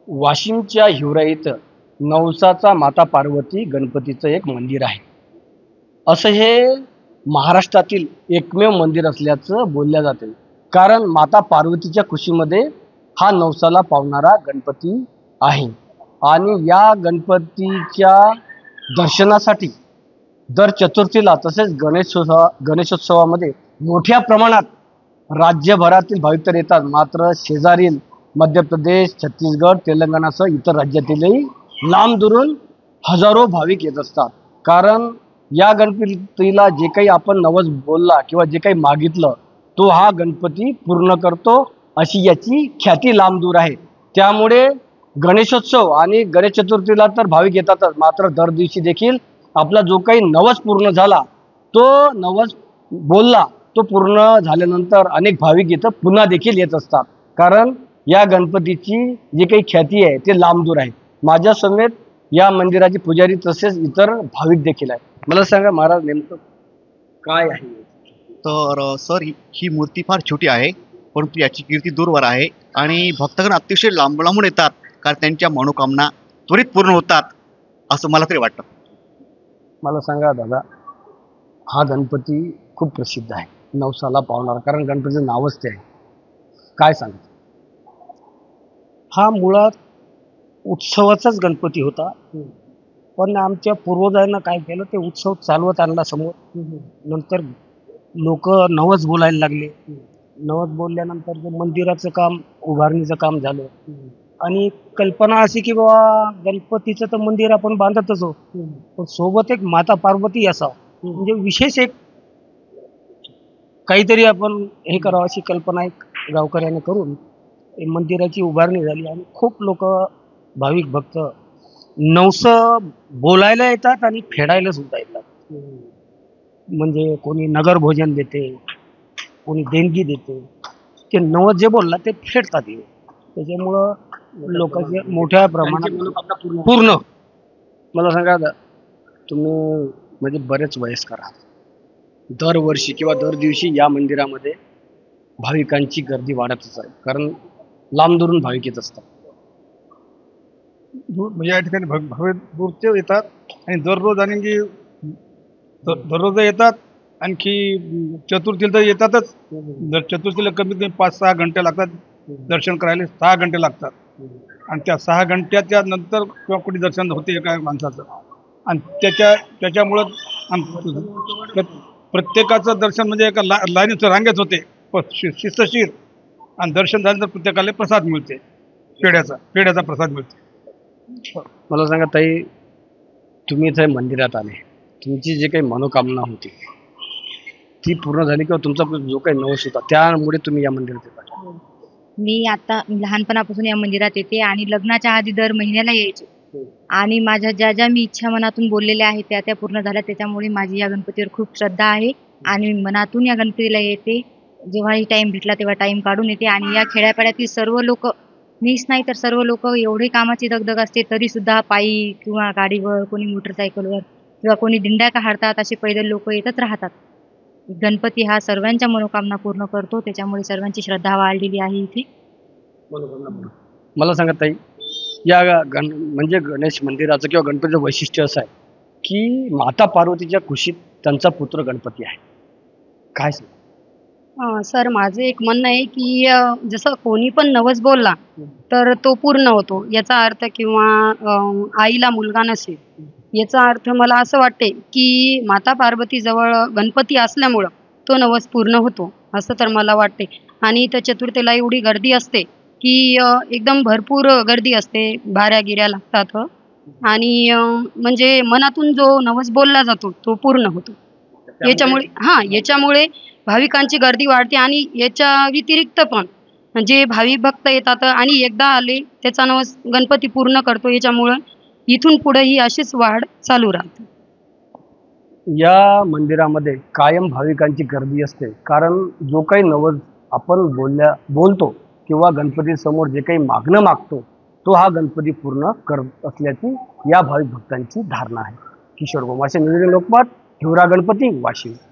वाशिमच्या हिवरा इथं नवसाचा माता पार्वती गणपतीचं एक मंदिर आहे. असं हे महाराष्ट्रातील एकमेव मंदिर असल्याचं बोलल्या जाते. कारण माता पार्वतीच्या कुशीमध्ये हा नवसाला पावणारा गणपती आहे. आणि या गणपतीच्या दर्शनासाठी दर चतुर्थीला तसेच गणेशोत्सवामध्ये मोठ्या प्रमाणात राज्यभरातील भाविक तर येतात. मात्र शेजारील मध्य प्रदेश, छत्तीसगड, तेलंगणासह इतर राज्यातीलही लांब दुरून हजारो भाविक येत असतात. कारण या गणपतीला जे काही आपण नवस बोलला किंवा जे काही मागितलं तो हा गणपती पूर्ण करतो, अशी याची ख्याती लांब दूर आहे. त्यामुळे गणेशोत्सव आणि गणेश चतुर्थीला तर भाविक येतातच, मात्र दर दिवशी देखील आपला जो काही नवस पूर्ण झाला, तो नवस बोलला तो पूर्ण झाल्यानंतर अनेक भाविक इथं पुन्हा देखील येत असतात. कारण या गणपतीची जी काही ख्याती आहे ते लांब दूर आहे. माझ्या समेत या मंदिराचे पुजारी तसेच इतर भाविक देखील आहेत. मला सांगा महाराज, नेमकं काय आहे? तर सर ही मूर्ती फार छोटी आहे, परंतु याची कीर्ती दूरवर आहे आणि भक्तगण अतिशय लांब लांबून येतात, कारण त्यांच्या मनोकामना त्वरित पूर्ण होतात असं मला तरी वाटतं. मला सांगा दादा, हा गणपती खूप प्रसिद्ध आहे, नवसाला पावणारा, कारण गणपतीचं नावच ते आहे. काय सांगता? हा मुळात उत्सवाचाच गणपती होता, पण आमच्या पूर्वजांना काय केलं, ते उत्सव चालवत आणला समोर. नंतर लोक नवस बोलायला लागले. नवस बोलल्यानंतर जे मंदिराचं काम, उभारणीचं काम झालं. आणि कल्पना अशी की बाबा गणपतीचं तर मंदिर आपण बांधतच आहोत, पण सोबत एक माता पार्वती असावं, म्हणजे विशेष एक काहीतरी आपण हे करावं अशी कल्पना एक गावकऱ्याने करून मंदिराची उभारणी झाली. आणि खूप लोक, भाविक भक्त नवस बोलायला येतात आणि फेडायला सुद्धा येतात. म्हणजे कोणी नगर भोजन देते, कोणी देणगी देते. ते नवस जे बोलला ते फेडतात. त्याच्यामुळं लोकांचे मोठ्या प्रमाणात पूर्ण. मला सांगा आता, तुम्ही म्हणजे बरेच वयस्कर आहात, दरवर्षी किंवा दर दिवशी या मंदिरामध्ये भाविकांची गर्दी वाढतच आहे, कारण लांब दुरून भाविक येत असतात. म्हणजे या ठिकाणी भाविक दूरचे येतात आणि दररोज आणखी दररोज येतात. आणखी चतुर्थीला तर येतातच. दर चतुर्थीला कमीत कमी 5-6 घंटे लागतात दर्शन करायला. 6 घंटे लागतात. आणि त्या 6 घंट्याच्या नंतर किंवा कुठे दर्शन होते एका माणसाचं. आणि त्याच्यामुळं प्रत्येकाचं दर्शन म्हणजे एका लाईनीचं रांगेच होते, शिस्तशीर. आणि दर्शन झाल्यानंतर प्रत्येकाला प्रसाद मिळते, पेढ्याचा प्रसाद मिळते. मला सांगा ताई, तुम्ही इथे मंदिरात आले, तुमची जी काही मनोकामना होती ती पूर्ण झाली, किंवा तुमचा जो काही नवस होता त्यामुळे तुम्ही या मंदिरात येता? मी आता लहानपणापासून या मंदिरात येते आणि लग्नाच्या आधी दर महिन्याला यायचे. आणि माझ्या ज्या मी इच्छा मनातून बोललेल्या आहेत त्या पूर्ण झाल्या. त्याच्यामुळे माझी या गणपतीवर खूप श्रद्धा आहे आणि मनातून या गणपतीला येते. जेव्हाही टाइम भेटला तेव्हा टाइम काढून येते. आणि या खेड्यापाड्यातील सर्व लोक, मीच नाही तर सर्व लोक, एवढे कामाची दगदग असते तरी सुद्धा पायी किंवा गाडीवर, कोणी मोटरसायकलवर किंवा कोणी दिंड्या काढतात, असे पैदल लोक येतच राहतात. गणपती हा सर्वांच्या मनोकामना पूर्ण करतो, त्याच्यामुळे सर्वांची श्रद्धा वाढलेली आहे इथे. मला सांगा ताई, या म्हणजे गणेश मंदिराचं किंवा गणपतीचं वैशिष्ट्य असं आहे की माता पार्वतीच्या कुशीत त्यांचा पुत्र गणपती आहे. काय सांग? सर, माझं एक म्हणणं आहे की जसं कोणी पण नवस बोलला तर तो पूर्ण होतो, याचा अर्थ. किंवा आईला मुलगा नसेल, याचा अर्थ मला असं वाटते की माता पार्वती जवळ गणपती असल्यामुळं तो नवस पूर्ण होतो, असं तर मला वाटते. आणि इथं चतुर्थीला एवढी गर्दी असते की एकदम भरपूर गर्दी असते, बाऱ्या गिऱ्या लागतात. आणि म्हणजे मनातून जो नवस बोलला जातो तो पूर्ण होतो. याच्यामुळे भाविकांची गर्दी वाढते. आणि याच्या व्यतिरिक्त पण जे भाविक भक्त येतात आणि एकदा आले त्याचा नवस गणपती पूर्ण करतो, याच्यामुळं इथून पुढे ही अशीच वाढ चालू राहते. या मंदिरामध्ये कायम भाविकांची गर्दी असते, कारण जो काही नवस आपण बोलतो किंवा गणपती समोर जे काही मागणं मागतो तो हा गणपती पूर्ण करत असल्याची या भाविक भक्तांची धारणा आहे. किशोर गोमाशे, लोकमत, हिवरा गणपती, वाशिम.